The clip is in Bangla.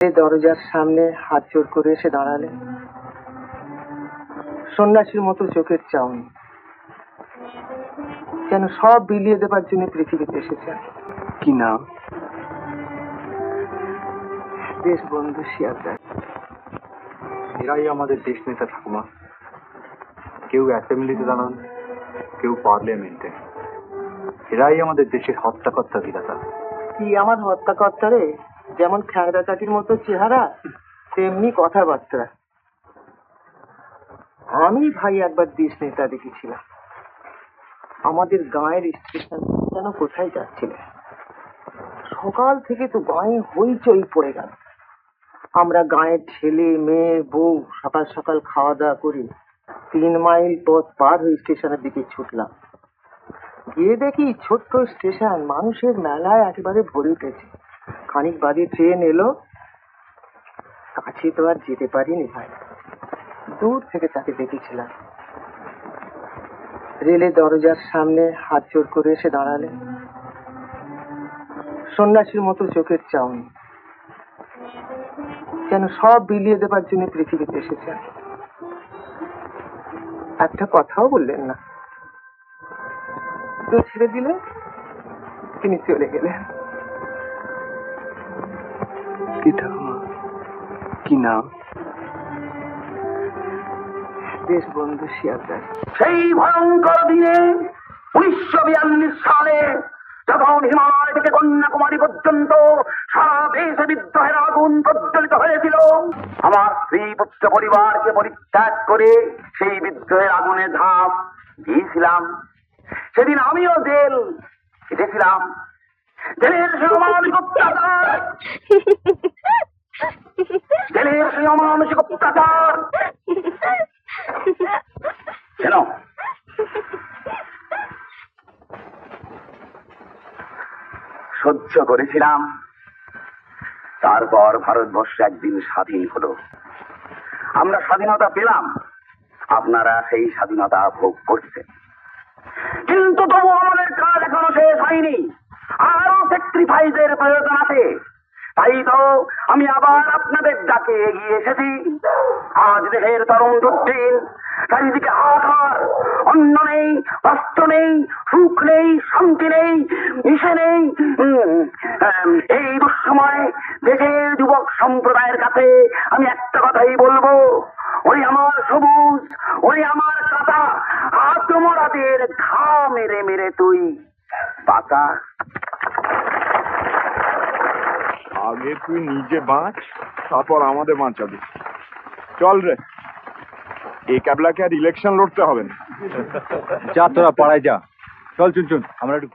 দরজার সামনে হাত জোড় করে এসে দাঁড়ালেন, সন্ন্যাসীর মতো চোখের চাউনি, যেন সব বিলিয়ে দেবার জন্য পৃথিবীতে এসেছেন। কি নাম? দেশবন্ধু শিয়ালদার। এরাই আমাদের দেশ নেতা ঠাকুমা। কেউ অ্যাসেম্বলিতে দাঁড়ান, কেউ পার্লামেন্টে। এরাই আমাদের দেশের হত্যাকর্তা বিধাতা। কি আমার হত্যাকর্তা রে? যেমন খ্যাংরা কাঠির মতো চেহারা, তেমনি কথাবার্তা। আমি ভাই একবার দেশ নেতা দেখেছিলাম। আমাদের গাঁয়ের স্টেশন যেন কোথায় যাচ্ছিল। সকাল থেকে তো গাঁয়ে হইচই পড়ে গেল। আমরা গাঁয়ের ছেলে মেয়ে বউ সকাল সকাল খাওয়া দাওয়া করি 3 মাইল পথ পার হয়ে স্টেশনের দিকে ছুটলাম। গিয়ে দেখি ছোট্ট স্টেশন মানুষের মেলায় একেবারে ভরে উঠেছে। খানিক বাদে ট্রেন এলো। কাছে তো আর যেতে পারিনি ভাই, দূর থেকে তাকে দেখেছিলাম। রেলের দরজার সামনে হাত জোড় করে এসে দাঁড়ালেন, সন্ন্যাসীর মতো চোখের চাউনি, যেন সব বিলিয়ে দেবার জন্য পৃথিবীতে এসেছেন। একটা কথাও বললেন না, তো ছেড়ে দিলে তিনি চলে গেলেন। কি ঠাকুমা? কি নাম? দেশবন্ধু শিয়ালদার। সেই ভয়ঙ্কর দিনে 1942 সালে যখন হিমালয় থেকে কন্যাকুমারী পর্যন্ত সারা দেশে বিদ্রোহের আগুন প্রজ্বলিত হয়েছিল, আমার স্ত্রী পুত্র পরিবারকে পরিত্যাগ করে সেই বিদ্রোহের আগুনে ঝাঁপ দিয়েছিলাম। সেদিন আমিও জেল খেটেছিলাম। জেলের সেই অমানসিক অত্যাচার, জেলের সেই অমানসিক অত্যাচার কেন সহ্য করেছিলাম। তারপর ভারতবর্ষ একদিন স্বাধীন হলো, আমরা স্বাধীনতা পেলাম, আপনারা সেই স্বাধীনতা ভোগ করছেন। কিন্তু তবু আমাদের কাজ এখনো শেষ হয়নি, আরো স্যাক্রিফাইসের প্রয়োজন আছে। তাই তো আমি আবার আপনাদের ডাকে এগিয়ে এসেছি। আজ দেশের তরুণ দুর্দিন, চারিদিকে হাহাকার, অন্ন নেই, বস্ত্র নেই, সুখ নেই, শান্তি নেই, মিশে নেই। এই দুঃসময় দেশের যুবক সম্প্রদায়ের কাছে আমি একটা কথাই বলবো, ওই আমার সবুজ, ওই আমার কাটা আত্মরাদের ঘা মেরে মেরে তুই বাঁচা। আগে তুই নিজে বাঁচ, তারপর আমাদের বাঁচাবি। চল রে, এই ক্যাবলাকে আর ইলেকশন লড়তে হবে না। যা তোরা পাড়ায় যা। চল চুন চুন, আমরা একটু